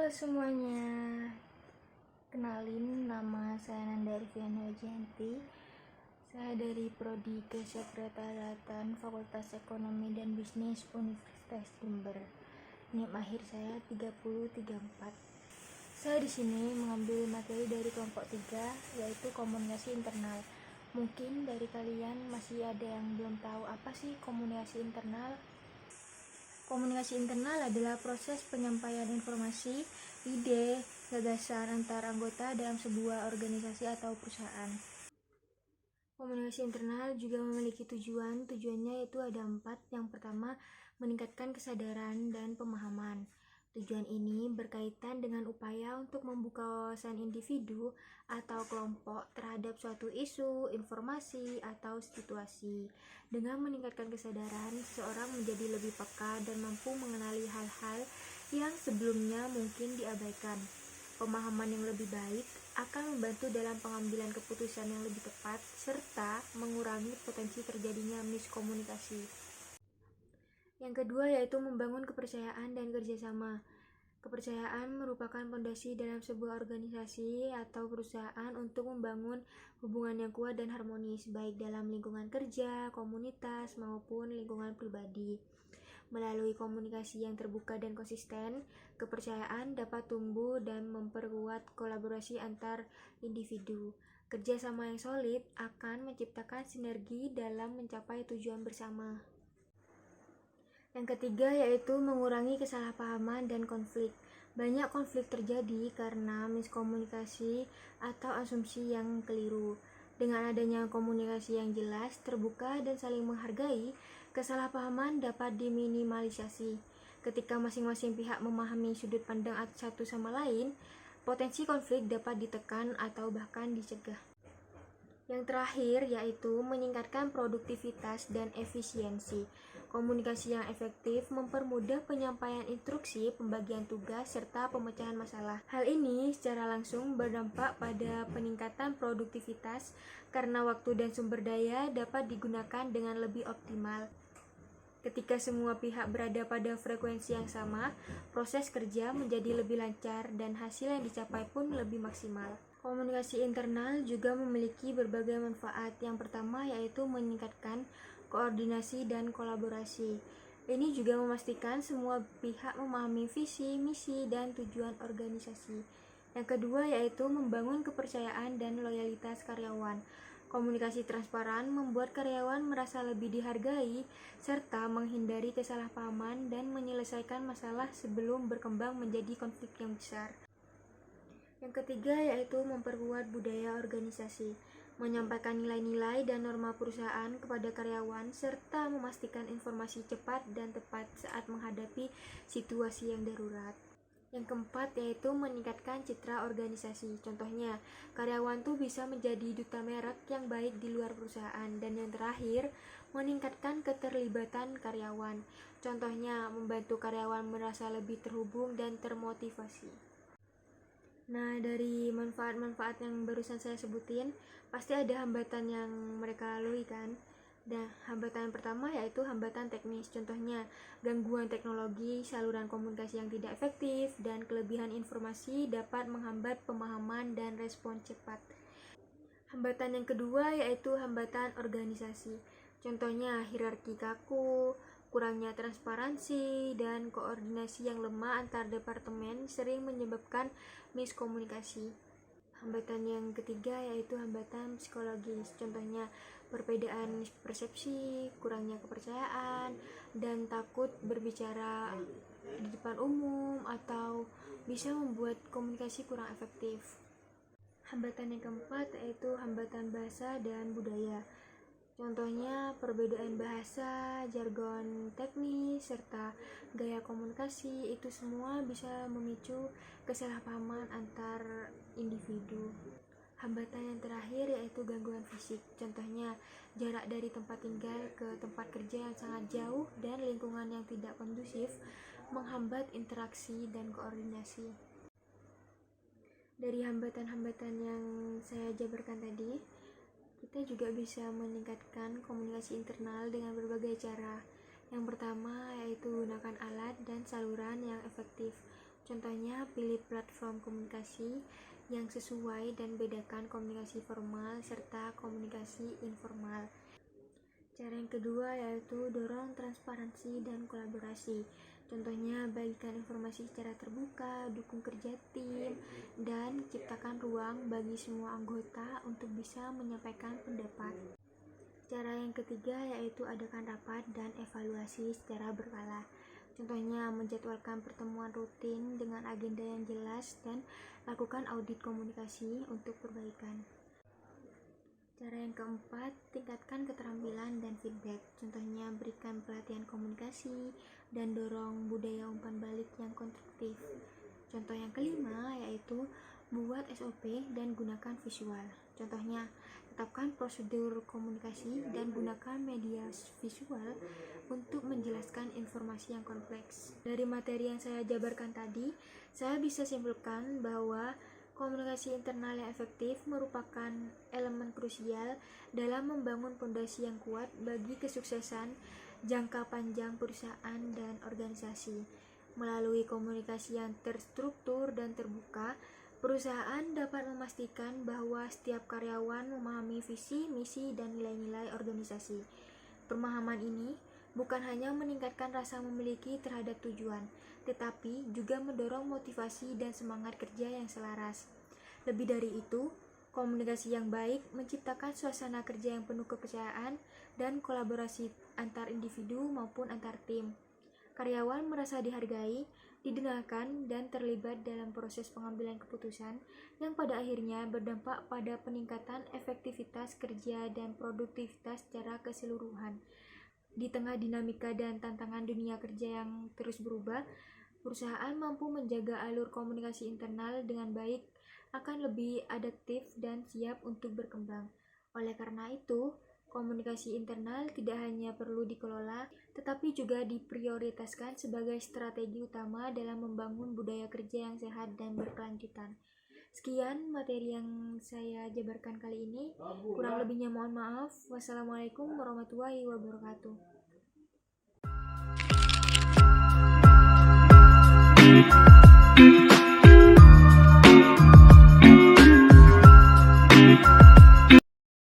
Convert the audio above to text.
Halo semuanya, kenalin nama saya Nanda Arfiana Janti. Saya dari Prodi Kesekretariatan Fakultas Ekonomi dan Bisnis Universitas Jember. NIM akhir saya 3034. Saya di sini mengambil materi dari kelompok 3, yaitu komunikasi internal. Mungkin dari kalian masih ada yang belum tahu apa sih komunikasi internal. Komunikasi internal adalah proses penyampaian informasi, ide, gagasan antar anggota dalam sebuah organisasi atau perusahaan. Komunikasi internal juga memiliki tujuannya yaitu ada 4. Yang pertama, meningkatkan kesadaran dan pemahaman. Tujuan ini berkaitan dengan upaya untuk membuka wawasan individu atau kelompok terhadap suatu isu, informasi, atau situasi. Dengan meningkatkan kesadaran, seseorang menjadi lebih peka dan mampu mengenali hal-hal yang sebelumnya mungkin diabaikan. Pemahaman yang lebih baik akan membantu dalam pengambilan keputusan yang lebih tepat, serta mengurangi potensi terjadinya miskomunikasi. Yang kedua yaitu membangun kepercayaan dan kerjasama. Kepercayaan merupakan fondasi dalam sebuah organisasi atau perusahaan untuk membangun hubungan yang kuat dan harmonis, baik dalam lingkungan kerja, komunitas, maupun lingkungan pribadi. Melalui komunikasi yang terbuka dan konsisten, kepercayaan dapat tumbuh dan memperkuat kolaborasi antar individu. Kerjasama yang solid akan menciptakan sinergi dalam mencapai tujuan bersama. Yang ketiga yaitu mengurangi kesalahpahaman dan konflik. Banyak konflik terjadi karena miskomunikasi atau asumsi yang keliru. Dengan adanya komunikasi yang jelas, terbuka, dan saling menghargai, kesalahpahaman dapat diminimalisasi. Ketika masing-masing pihak memahami sudut pandang satu sama lain, potensi konflik dapat ditekan atau bahkan dicegah. Yang terakhir yaitu meningkatkan produktivitas dan efisiensi. Komunikasi yang efektif mempermudah penyampaian instruksi, pembagian tugas, serta pemecahan masalah. Hal ini secara langsung berdampak pada peningkatan produktivitas karena waktu dan sumber daya dapat digunakan dengan lebih optimal. Ketika semua pihak berada pada frekuensi yang sama, proses kerja menjadi lebih lancar dan hasil yang dicapai pun lebih maksimal. Komunikasi internal juga memiliki berbagai manfaat. Yang pertama yaitu meningkatkan koordinasi dan kolaborasi. Ini juga memastikan semua pihak memahami visi, misi, dan tujuan organisasi. Yang kedua yaitu membangun kepercayaan dan loyalitas karyawan. Komunikasi transparan membuat karyawan merasa lebih dihargai, serta menghindari kesalahpahaman dan menyelesaikan masalah sebelum berkembang menjadi konflik yang besar. Yang ketiga yaitu memperkuat budaya organisasi, menyampaikan nilai-nilai dan norma perusahaan kepada karyawan, serta memastikan informasi cepat dan tepat saat menghadapi situasi yang darurat. Yang keempat yaitu meningkatkan citra organisasi. Contohnya, karyawan tuh bisa menjadi duta merek yang baik di luar perusahaan. Dan yang terakhir, meningkatkan keterlibatan karyawan. Contohnya, membantu karyawan merasa lebih terhubung dan termotivasi. Nah, dari manfaat-manfaat yang barusan saya sebutin, pasti ada hambatan yang mereka lalui kan? Nah, hambatan pertama yaitu hambatan teknis. Contohnya, gangguan teknologi, saluran komunikasi yang tidak efektif, dan kelebihan informasi dapat menghambat pemahaman dan respon cepat. Hambatan yang kedua yaitu hambatan organisasi. Contohnya, hierarki kaku, kurangnya transparansi, dan koordinasi yang lemah antar departemen sering menyebabkan miskomunikasi. Hambatan yang ketiga yaitu hambatan psikologis. Contohnya, perbedaan persepsi, kurangnya kepercayaan, dan takut berbicara di depan umum atau bisa membuat komunikasi kurang efektif. Hambatan yang keempat yaitu hambatan bahasa dan budaya. Contohnya perbedaan bahasa, jargon teknis, serta gaya komunikasi, itu semua bisa memicu kesalahpahaman antar individu. Hambatan yang terakhir yaitu gangguan fisik. Contohnya jarak dari tempat tinggal ke tempat kerja yang sangat jauh dan lingkungan yang tidak kondusif menghambat interaksi dan koordinasi. Dari hambatan-hambatan yang saya jabarkan tadi, kita juga bisa meningkatkan komunikasi internal dengan berbagai cara. Yang pertama yaitu gunakan alat dan saluran yang efektif. Contohnya, pilih platform komunikasi yang sesuai dan bedakan komunikasi formal serta komunikasi informal. Cara yang kedua yaitu dorong transparansi dan kolaborasi. Contohnya, bagikan informasi secara terbuka, dukung kerja tim, dan ciptakan ruang bagi semua anggota untuk bisa menyampaikan pendapat. Cara yang ketiga yaitu adakan rapat dan evaluasi secara berkala. Contohnya, menjadwalkan pertemuan rutin dengan agenda yang jelas dan lakukan audit komunikasi untuk perbaikan. Cara yang keempat, tingkatkan keterampilan dan feedback. Contohnya, berikan pelatihan komunikasi dan dorong budaya umpan balik yang konstruktif. Contoh yang kelima yaitu buat SOP dan gunakan visual. Contohnya, tetapkan prosedur komunikasi dan gunakan media visual untuk menjelaskan informasi yang kompleks. Dari materi yang saya jabarkan tadi, saya bisa simpulkan bahwa komunikasi internal yang efektif merupakan elemen krusial dalam membangun fondasi yang kuat bagi kesuksesan jangka panjang perusahaan dan organisasi. Melalui komunikasi yang terstruktur dan terbuka, perusahaan dapat memastikan bahwa setiap karyawan memahami visi, misi, dan nilai-nilai organisasi. Pemahaman ini bukan hanya meningkatkan rasa memiliki terhadap tujuan, tetapi juga mendorong motivasi dan semangat kerja yang selaras. Lebih dari itu, komunikasi yang baik menciptakan suasana kerja yang penuh kepercayaan dan kolaborasi antar individu maupun antar tim. Karyawan merasa dihargai, didengarkan, dan terlibat dalam proses pengambilan keputusan yang pada akhirnya berdampak pada peningkatan efektivitas kerja dan produktivitas secara keseluruhan. Di tengah dinamika dan tantangan dunia kerja yang terus berubah, perusahaan mampu menjaga alur komunikasi internal dengan baik akan lebih adaptif dan siap untuk berkembang. Oleh karena itu, komunikasi internal tidak hanya perlu dikelola, tetapi juga diprioritaskan sebagai strategi utama dalam membangun budaya kerja yang sehat dan berkelanjutan. Sekian materi yang saya jabarkan kali ini. Kurang lebihnya mohon maaf. Wassalamualaikum warahmatullahi wabarakatuh.